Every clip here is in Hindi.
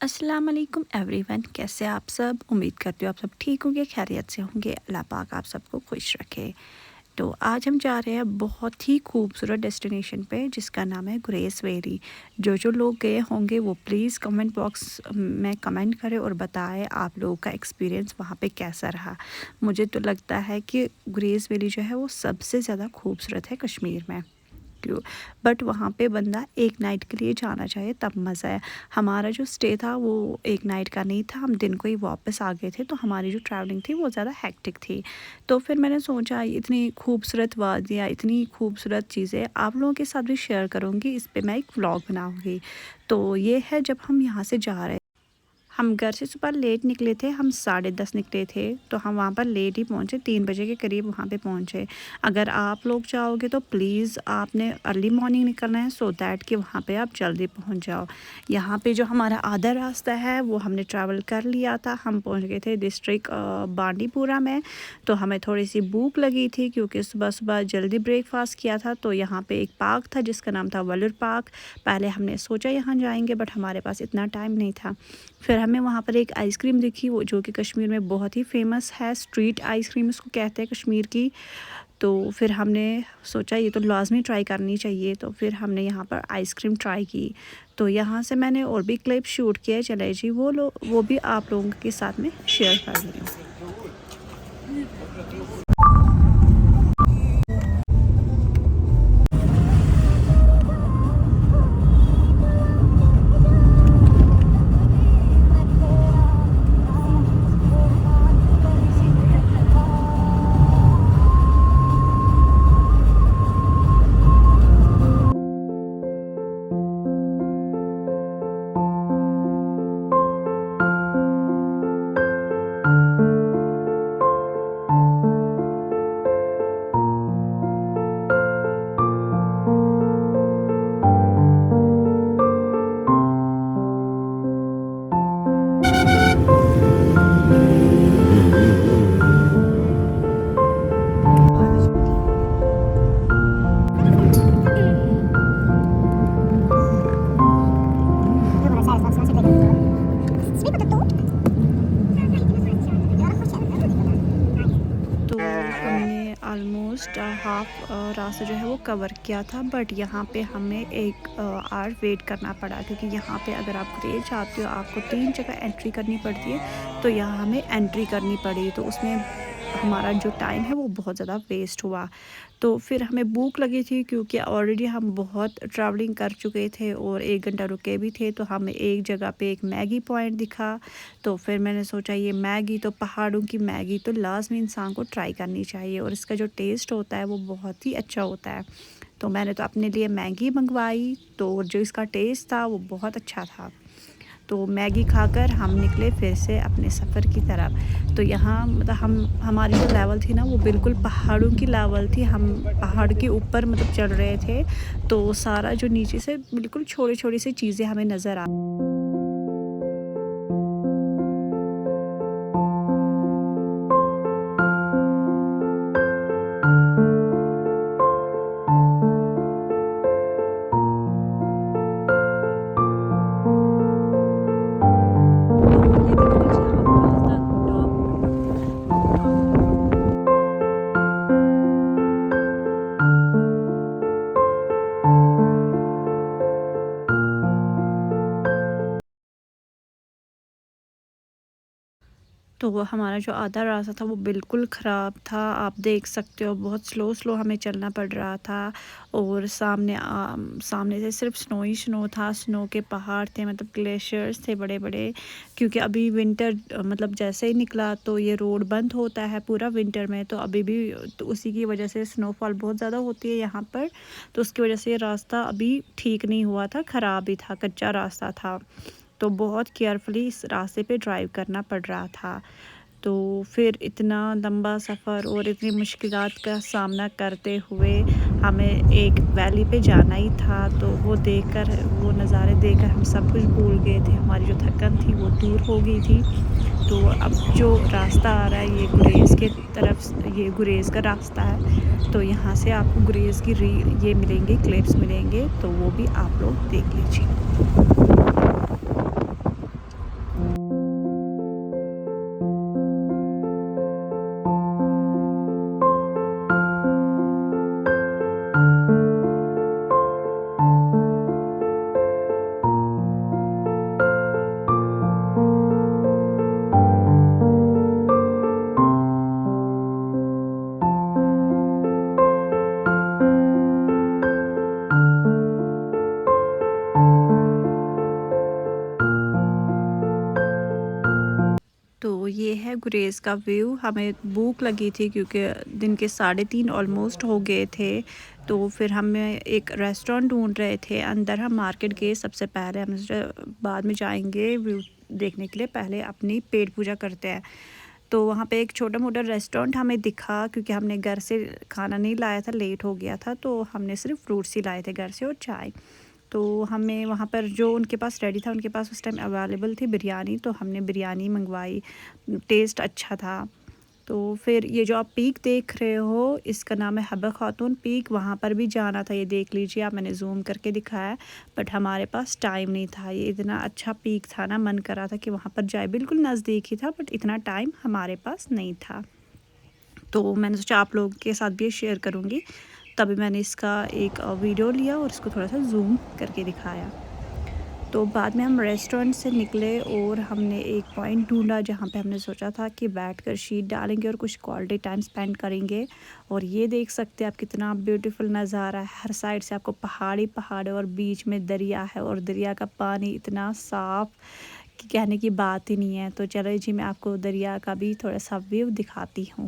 अस्सलाम वालेकुम एवरीवन, कैसे आप सब। उम्मीद करती हूँ आप सब ठीक होंगे, खैरियत से होंगे। अल्लाह पाक आप सबको खुश रखे। तो आज हम जा रहे हैं बहुत ही खूबसूरत डेस्टिनेशन पे जिसका नाम है गुरेज़ वैली। जो लोग गए होंगे वो प्लीज़ कमेंट बॉक्स में कमेंट करें और बताएं आप लोगों का एक्सपीरियंस वहाँ पे कैसा रहा। मुझे तो लगता है कि गुरेज़ वैली जो है वो सबसे ज़्यादा खूबसूरत है कश्मीर में। क्यों, बट वहाँ पे बंदा एक नाइट के लिए जाना चाहिए तब मज़ा है। हमारा जो स्टे था वो एक नाइट का नहीं था, हम दिन को ही वापस आ गए थे, तो हमारी जो ट्रैवलिंग थी वो ज़्यादा हेक्टिक थी। तो फिर मैंने सोचा इतनी खूबसूरत वादियाँ, इतनी खूबसूरत चीज़ें आप लोगों के साथ भी शेयर करूँगी, इस पे मैं एक व्लॉग बनाऊँगी। तो ये है जब हम यहाँ से जा रहे, हम घर से सुबह लेट निकले थे, हम 10:30 निकले थे, तो हम वहाँ पर लेट ही पहुँचे, 3 बजे के करीब वहाँ पे पहुँचे। अगर आप लोग जाओगे तो प्लीज़ आपने अर्ली मॉर्निंग निकलना है सो दैट कि वहाँ पे आप जल्दी पहुँच जाओ। यहाँ पे जो हमारा आधा रास्ता है वो हमने ट्रैवल कर लिया था, हम पहुँच गए थे डिस्ट्रिक्ट बांडीपुरा में। तो हमें थोड़ी सी भूख लगी थी क्योंकि सुबह सुबह जल्दी ब्रेकफास्ट किया था। तो यहाँ पे एक पार्क था जिसका नाम था वलुर पार्क। पहले हमने सोचा यहाँ जाएंगे बट हमारे पास इतना टाइम नहीं था। फिर हमें वहाँ पर एक आइसक्रीम दिखी, वो जो कि कश्मीर में बहुत ही फेमस है, स्ट्रीट आइसक्रीम इसको कहते हैं कश्मीर की। तो फिर हमने सोचा ये तो लाजमी ट्राई करनी चाहिए, तो फिर हमने यहाँ पर आइसक्रीम ट्राई की। तो यहाँ से मैंने और भी क्लिप शूट किए, चले जी वो भी आप लोगों के साथ में शेयर कर रही हूँ। तो हमने आलमोस्ट हाफ रास्ता जो है वो कवर किया था, बट यहाँ पे हमें एक आवर वेट करना पड़ा क्योंकि यहाँ पे अगर आप गुरेज जाते हो आपको 3 जगह एंट्री करनी पड़ती है। तो यहाँ हमें एंट्री करनी पड़ी, तो उसमें हमारा जो टाइम है वो बहुत ज़्यादा वेस्ट हुआ। तो फिर हमें भूख लगी थी क्योंकि ऑलरेडी हम बहुत ट्रैवलिंग कर चुके थे और 1 घंटा रुके भी थे। तो हमें एक जगह पे एक मैगी पॉइंट दिखा, तो फिर मैंने सोचा ये मैगी तो पहाड़ों की मैगी तो लाजमी इंसान को ट्राई करनी चाहिए और इसका जो टेस्ट होता है वो बहुत ही अच्छा होता है। तो मैंने तो अपने लिए मैगी मंगवाई, तो जो इसका टेस्ट था वो बहुत अच्छा था। तो मैगी खाकर हम निकले फिर से अपने सफ़र की तरफ। तो यहाँ मतलब हमारी जो लेवल थी ना वो बिल्कुल पहाड़ों की लेवल थी, हम पहाड़ के ऊपर मतलब चढ़ रहे थे। तो सारा जो नीचे से बिल्कुल छोटी छोटी सी चीज़ें हमें नज़र आ, तो वो हमारा जो आधा रास्ता था वो बिल्कुल ख़राब था। आप देख सकते हो बहुत स्लो स्लो हमें चलना पड़ रहा था और सामने से सिर्फ स्नो ही स्नो था, स्नो के पहाड़ थे, मतलब ग्लेशियर्स थे बड़े बड़े। क्योंकि अभी विंटर मतलब जैसे ही निकला तो ये रोड बंद होता है पूरा विंटर में, तो अभी भी तो उसी की वजह से स्नोफॉल बहुत ज़्यादा होती है यहाँ पर। तो उसकी वजह से ये रास्ता अभी ठीक नहीं हुआ था, ख़राब ही था, कच्चा रास्ता था। तो बहुत केयरफुली इस रास्ते पे ड्राइव करना पड़ रहा था। तो फिर इतना लंबा सफ़र और इतनी मुश्किलात का सामना करते हुए हमें एक वैली पे जाना ही था। तो वो देखकर, वो नज़ारे देखकर हम सब कुछ भूल गए थे, हमारी जो थकन थी वो दूर हो गई थी। तो अब जो रास्ता आ रहा है ये गुरेज़ के तरफ, ये गुरेज़ का रास्ता है। तो यहाँ से आपको गुरेज़ की ये मिलेंगे, क्लिप्स मिलेंगे, तो वो भी आप लोग देख लीजिए। है गुरेज का व्यू। हमें भूख लगी थी क्योंकि दिन के 3:30 ऑलमोस्ट हो गए थे, तो फिर हमें एक रेस्टोरेंट ढूंढ रहे थे। अंदर हम मार्केट गए सबसे पहले, हम बाद में जाएंगे व्यू देखने के लिए, पहले अपनी पेट पूजा करते हैं। तो वहाँ पे एक छोटा मोटा रेस्टोरेंट हमें दिखा, क्योंकि हमने घर से खाना नहीं लाया था, लेट हो गया था, तो हमने सिर्फ फ्रूट्स ही लाए थे घर से और चाय। तो हमें वहाँ पर जो उनके पास रेडी था, उनके पास उस टाइम अवेलेबल थी बिरयानी, तो हमने बिरयानी मंगवाई। टेस्ट अच्छा था। तो फिर ये जो आप पीक देख रहे हो, इसका नाम है हब्बा खातून पीक। वहाँ पर भी जाना था, ये देख लीजिए आप, मैंने जूम करके दिखाया, बट हमारे पास टाइम नहीं था। ये इतना अच्छा पीक था ना, मन कर रहा था कि वहाँ पर जाए, बिल्कुल नज़दीक ही था, बट इतना टाइम हमारे पास नहीं था। तो मैंने सोचा आप लोगों के साथ भी शेयर करूँगी, तभी मैंने इसका एक वीडियो लिया और इसको थोड़ा सा जूम करके दिखाया। तो बाद में हम रेस्टोरेंट से निकले और हमने एक पॉइंट ढूंढा जहाँ पे हमने सोचा था कि बैठकर शीट डालेंगे और कुछ क्वालिटी टाइम स्पेंड करेंगे। और ये देख सकते हैं आप, कितना ब्यूटीफुल नज़ारा है। हर साइड से आपको पहाड़ी पहाड़ और बीच में दरिया है, और दरिया का पानी इतना साफ़ कि कहने की बात ही नहीं है। तो चलो जी, मैं आपको दरिया का भी थोड़ा सा व्यू दिखाती हूँ।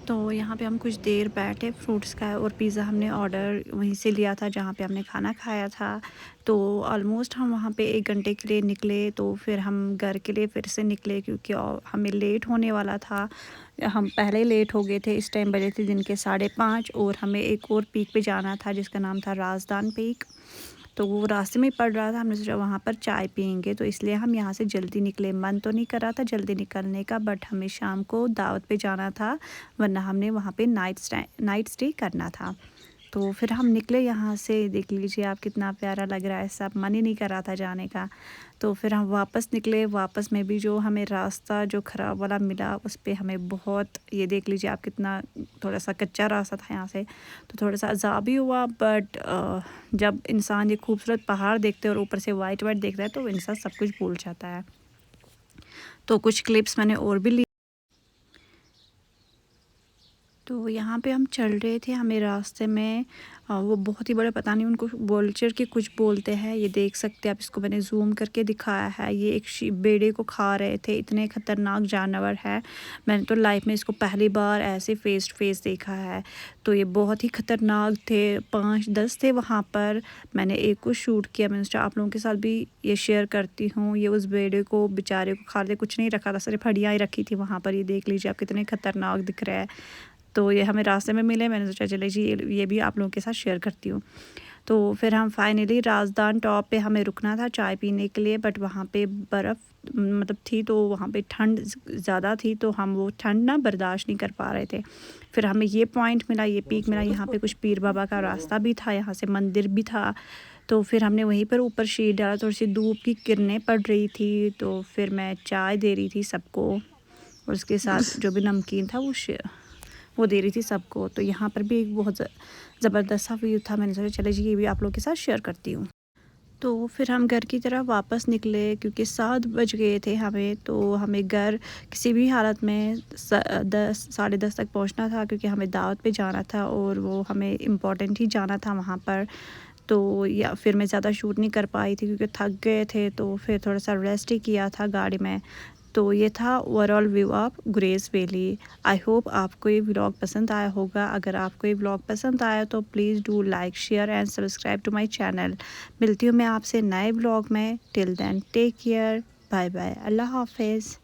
तो यहाँ पे हम कुछ देर बैठे, फ्रूट्स खाए और पिज़्ज़ा हमने ऑर्डर वहीं से लिया था जहाँ पे हमने खाना खाया था। तो ऑलमोस्ट हम वहाँ पे 1 घंटे के लिए निकले, तो फिर हम घर के लिए फिर से निकले क्योंकि हमें लेट होने वाला था। हम पहले लेट हो गए थे। इस टाइम बजे थे दिन के 5:30 और हमें एक और पीक पे जाना था जिसका नाम था राजदान पीक। तो वो रास्ते में पड़ रहा था, हमने सोचा वहाँ पर चाय पियेंगे, तो इसलिए हम यहाँ से जल्दी निकले। मन तो नहीं कर रहा था जल्दी निकलने का, बट हमें शाम को दावत पे जाना था, वरना हमने वहाँ पे नाइट स्टे करना था। तो फिर हम निकले यहाँ से, देख लीजिए आप कितना प्यारा लग रहा है सब, मन ही नहीं कर रहा था जाने का। तो फिर हम वापस निकले। वापस में भी जो हमें रास्ता जो ख़राब वाला मिला, उस पे हमें बहुत, ये देख लीजिए आप, कितना थोड़ा सा कच्चा रास्ता था यहाँ से, तो थोड़ा सा अज़ाब भी हुआ। बट जब इंसान ये खूबसूरत पहाड़ देखते हैं और ऊपर से वाइट वाइट देखता है, तो इंसान सब कुछ भूल जाता है। तो कुछ क्लिप्स मैंने और भी ली। तो यहाँ पे हम चल रहे थे, हमें रास्ते में वो बहुत ही बड़ा, पता नहीं उनको वोल्चर के कुछ बोलते हैं, ये देख सकते हैं आप, इसको मैंने जूम करके दिखाया है। ये एक बेड़े को खा रहे थे। इतने ख़तरनाक जानवर है, मैंने तो लाइफ में इसको पहली बार ऐसे फेस टू फेस देखा है। तो ये बहुत ही ख़तरनाक थे। 5-10 थे वहाँ पर। मैंने एक को शूट किया, मैंने सोचा आप लोगों के साथ भी ये शेयर करती हूँ। ये उस बेड़े को बेचारे को खा रहे, कुछ नहीं रखा था, सिर्फ हड्डियाँ ही रखी थी वहाँ पर। ये देख लीजिए आप, कितने ख़तरनाक दिख रहे हैं। तो ये हमें रास्ते में मिले, मैंने सोचा चले जी ये भी आप लोगों के साथ शेयर करती हूँ। तो फिर हम फाइनली राजदान टॉप पे हमें रुकना था चाय पीने के लिए, बट वहाँ पे बर्फ़ मतलब थी, तो वहाँ पे ठंड ज़्यादा थी, तो हम वो ठंड ना बर्दाश्त नहीं कर पा रहे थे। फिर हमें ये पॉइंट मिला, ये पीक मिला, यहाँ पे कुछ पीर बाबा का रास्ता भी था, यहाँ से मंदिर भी था। तो फिर हमने वहीं पर ऊपर शीट डाला, थोड़ी सी धूप की किरणें पड़ रही थी, तो फिर मैं चाय दे रही थी सबको, और उसके साथ जो भी नमकीन था वो दे रही थी सबको। तो यहाँ पर भी एक बहुत ज़बरदस्त सा व्यू था। मैंने सोचा चले जी ये भी आप लोगों के साथ शेयर करती हूँ। तो फिर हम घर की तरफ वापस निकले क्योंकि 7 बज गए थे हमें, तो हमें घर किसी भी हालत में 10 साढ़े 10 तक पहुंचना था क्योंकि हमें दावत पे जाना था और वो हमें इम्पोर्टेंट ही जाना था वहाँ पर। तो या फिर मैं ज़्यादा शूट नहीं कर पाई थी क्योंकि थक गए थे, तो फिर थोड़ा सा रेस्ट ही किया था गाड़ी में। तो ये था overall view of Gurez valley. I hope आपको ये व्लॉग पसंद आया होगा। अगर आपको ये व्लॉग पसंद आया तो please do like, share and subscribe to my channel. मिलती हूँ मैं आपसे नए व्लॉग में। Till then take care, bye bye, अल्लाह हाफिज़।